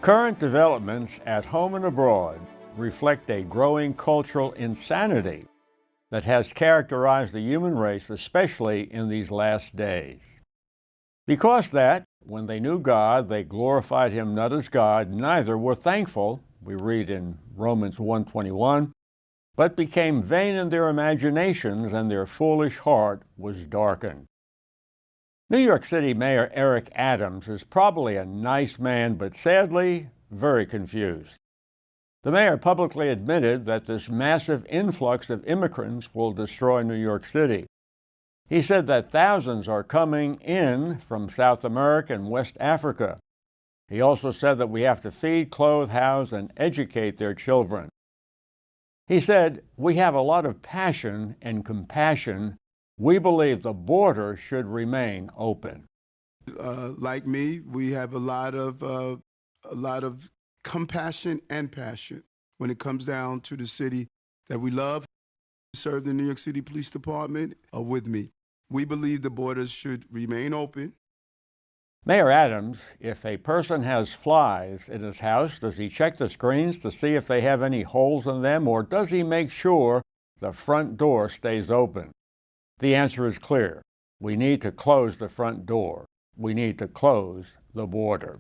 Current developments at home and abroad reflect a growing cultural insanity that has characterized the human race, especially in these last days. Because that, when they knew God, they glorified him not as God, neither were thankful, we read in Romans 1:21, but became vain in their imaginations, and their foolish heart was darkened. New York City Mayor Eric Adams is probably a nice man, but sadly, very confused. The mayor publicly admitted that this massive influx of immigrants will destroy New York City. He said that thousands are coming in from South America and West Africa. He also said that we have to feed, clothe, house, and educate their children. He said, "We have a lot of passion and compassion. We believe the border should remain open." Like me, we have a lot of compassion and passion when it comes down to the city that we love. Serve the New York City Police Department with me. We believe the borders should remain open. Mayor Adams, if a person has flies in his house, does he check the screens to see if they have any holes in them, or does he make sure the front door stays open? The answer is clear. We need to close the front door. We need to close the border.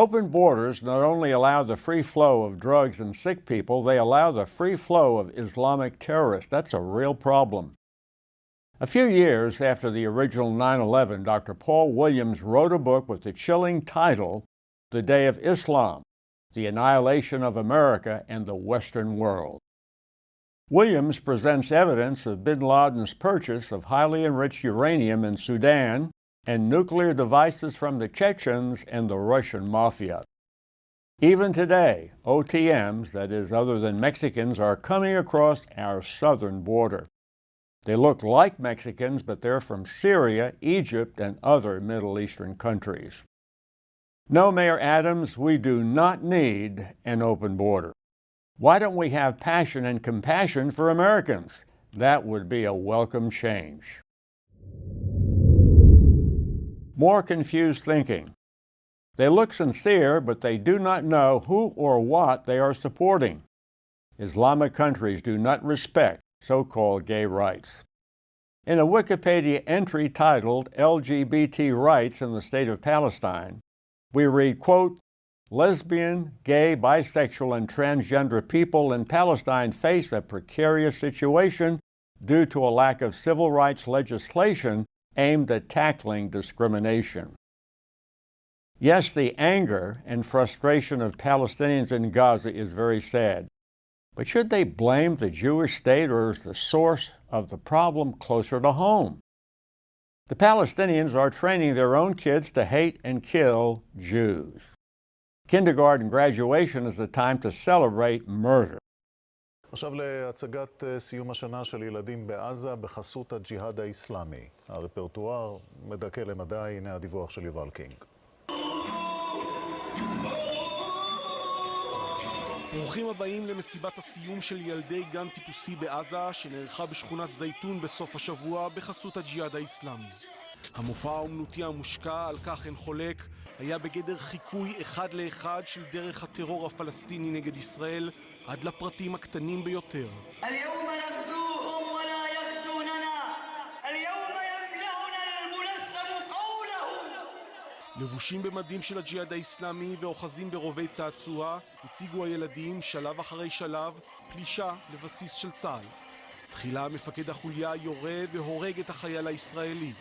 Open borders not only allow the free flow of drugs and sick people, they allow the free flow of Islamic terrorists. That's a real problem. A few years after the original 9/11, Dr. Paul Williams wrote a book with the chilling title, The Day of Islam, The Annihilation of America and the Western World. Williams presents evidence of bin Laden's purchase of highly enriched uranium in Sudan and nuclear devices from the Chechens and the Russian mafia. Even today, OTMs, that is, other than Mexicans, are coming across our southern border. They look like Mexicans, but they're from Syria, Egypt, and other Middle Eastern countries. No, Mayor Adams, we do not need an open border. Why don't we have passion and compassion for Americans? That would be a welcome change. More confused thinking. They look sincere, but they do not know who or what they are supporting. Islamic countries do not respect so-called gay rights. In a Wikipedia entry titled LGBT Rights in the State of Palestine, we read, quote, "Lesbian, gay, bisexual, and transgender people in Palestine face a precarious situation due to a lack of civil rights legislation aimed at tackling discrimination." Yes, the anger and frustration of Palestinians in Gaza is very sad. But should they blame the Jewish state, or is the source of the problem closer to home? The Palestinians are training their own kids to hate and kill Jews. Kindergarten graduation is the time to celebrate murder. עכשיו להצגת סיום השנה של ילדים בעזה בחסות הג'יהאד האסלאמי. הרפרטואר מדכא למדי, הנה הדיווח של יובל קינג. ברוכים הבאים למסיבת הסיום של ילדי גן טיפוסי בעזה, שנערכה בשכונת זייתון בסוף השבוע בחסות הג'יהאד האסלאמי. המופע האומנותי המושקע, על כך אין חולק, היה בגדר חיקוי אחד לאחד של דרך הטרור הפלסטיני נגד ישראל, עד לפרטים הקטנים ביותר. اليوم نغزوهم ولا يغزوننا. اليوم يملأنا الملثم قوله. לבושים במדים של הג'יהאד האסלאמי ואוחזים ברובי צעצוע, הציגו הילדים שלב אחרי שלב פלישה לבסיס של צה"ל. תחילה מפקד החוליה יורה והורג את החייל הישראלי.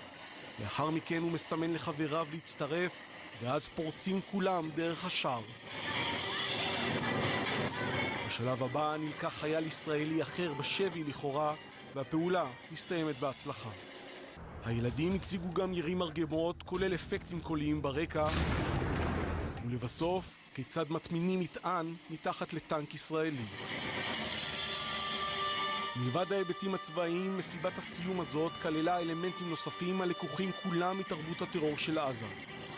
לאחר מכן הוא מסמן לחבריו להצטרף, ואז פורצים כולם דרך השער. בשלב הבא נלקח חייל ישראלי אחר בשבי לכאורה, והפעולה מסתיימת בהצלחה. הילדים הציגו גם ירי מרגמות, כולל אפקטים קוליים ברקע, ולבסוף כיצד מטמינים מטען מתחת לטנק ישראלי. מלבד ההיבטים הצבאיים, מסיבת הסיום הזאת כללה אלמנטים נוספים הלקוחים כולם מתרבות הטרור של עזה.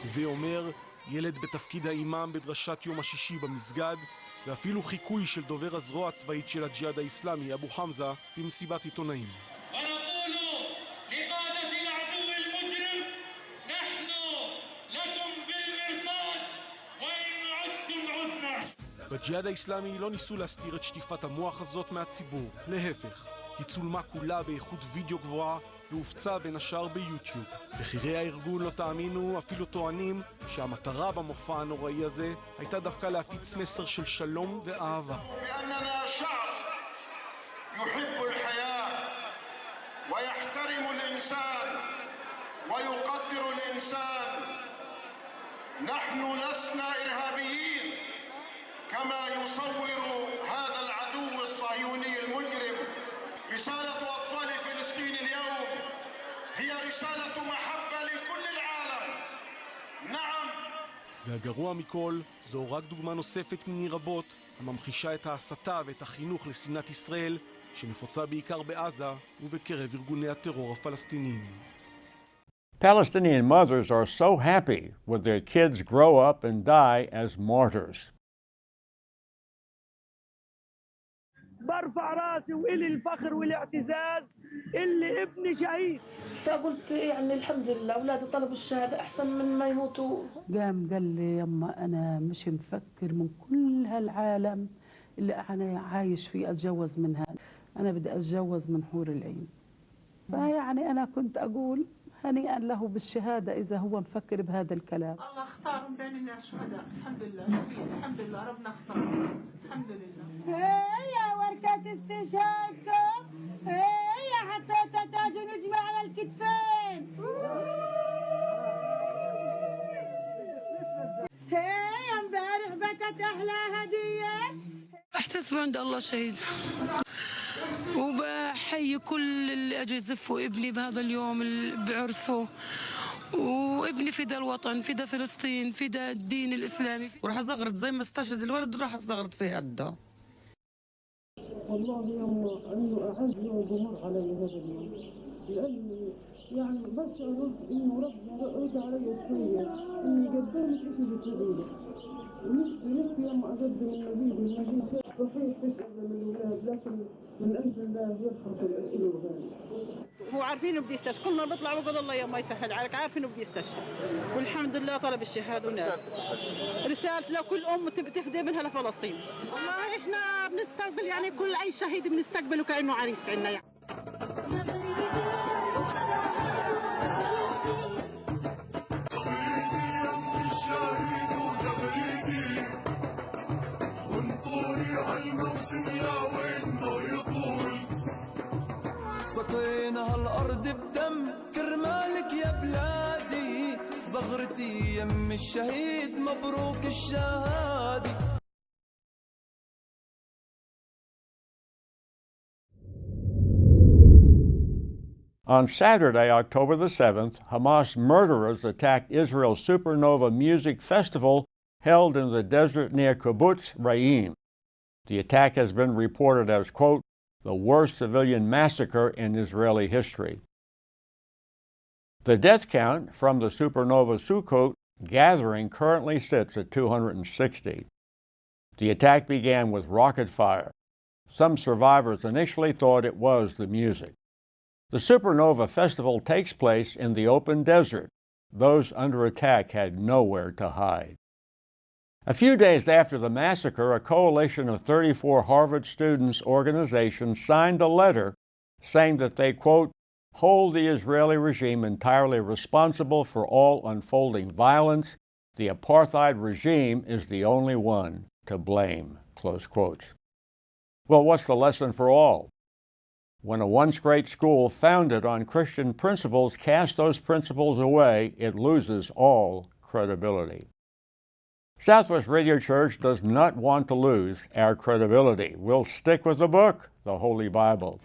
הווה אומר, ילד בתפקיד האימאם בדרשת יום השישי במסגד, ואפילו חיקוי של דובר הזרוע הצבאית של הג'יהאד האסלאמי, אבו חמזה, במסיבת עיתונאים. בג'יהאד האסלאמי לא ניסו להסתיר את שטיפת המוח הזאת מהציבור, להפך. היא צולמה כולה באיכות וידאו גבוהה והופצה בין השאר ביוטיוב. בכירי הארגון, לא תאמינו, אפילו טוענים שהמטרה במופע הנוראי הזה הייתה דווקא להפיץ מסר של שלום ואהבה. لأننا شعب يحب الحياة ويحترم الإنسان ويقدر الإنسان. نحن لسنا إرهابيين كما يصور هذا العدو الصهيوني المجرم. رسالة أطفال فلسطين اليوم هي رسالة محبة لكل العالم. نعم. והגרוע מכל, זו רק דוגמה נוספת מני רבות הממחישה את ההסתה ואת החינוך לשנאת ישראל שנפוצה בעיקר בעזה ובקרב ארגוני הטרור הפלסטיניים. Palestinian mothers are so happy when their kids grow up and die as martyrs. برفع راسي وإلي الفخر والاعتزاز اللي ابني شهيد. فقلت يعني الحمد لله أولادي طلبوا الشهادة أحسن من ما يموتوا. قال لي يما أنا مش مفكر من كل هالعالم اللي أنا عايش فيه أتجوز منها، أنا بدي أتجوز من حور العين. فيعني أنا كنت أقول هنيئا له بالشهادة إذا هو مفكر بهذا الكلام. الله اختارهم بين الناس شهداء، الحمد لله، الحمد لله ربنا اختار، الحمد لله. هي وركة استشهادكم، هي حطيت تاج نجمة على الكتفين، هي امبارح بكت أحلى هدية. احتسب عند الله شهيد، وبحيي كل اللي اجوا يزفوا ابني بهذا اليوم بعرسه، وابني فدا الوطن، فدا فلسطين، فدا الدين الاسلامي. وراح ازغرط زي ما استشهد الولد راح ازغرط في قده. والله يما انه اعز يوم بمر علي هذا اليوم، لاني يعني بشعر انه ربنا رد علي شويه اني قدمت شيء بسهوله. نفسي يما اقدم المزيد صحيح فيش اقل من الاولاد، لكن من اجل الله يرخص له الغالي. هو عارفين بدي يستشهد، كلنا بيطلع وقال الله يا ما يسهل عليك، عارفين بدي يستشهد والحمد لله طلب الشهاده ونال. رسالة لكل ام تفدي منها لفلسطين. والله احنا بنستقبل يعني كل اي شهيد بنستقبله كانه عريس عندنا يعني. سقينا هالأرض بدم كرمالك يا بلادي، زغرتي يم الشهيد مبروك الشهادة. On Saturday, October the 7th, Hamas murderers attacked Israel's Supernova music festival held in the desert near Kibbutz Re'im. The attack has been reported as, quote, the worst civilian massacre in Israeli history. The death count from the Supernova Sukkot gathering currently sits at 260. The attack began with rocket fire. Some survivors initially thought it was the music. The Supernova Festival takes place in the open desert. Those under attack had nowhere to hide. A few days after the massacre, a coalition of 34 Harvard students' organizations signed a letter saying that they, quote, hold the Israeli regime entirely responsible for all unfolding violence. The apartheid regime is the only one to blame, close quotes. Well, what's the lesson for all? When a once great school founded on Christian principles casts those principles away, it loses all credibility. Southwest Radio Church does not want to lose our credibility. We'll stick with the book, the Holy Bible.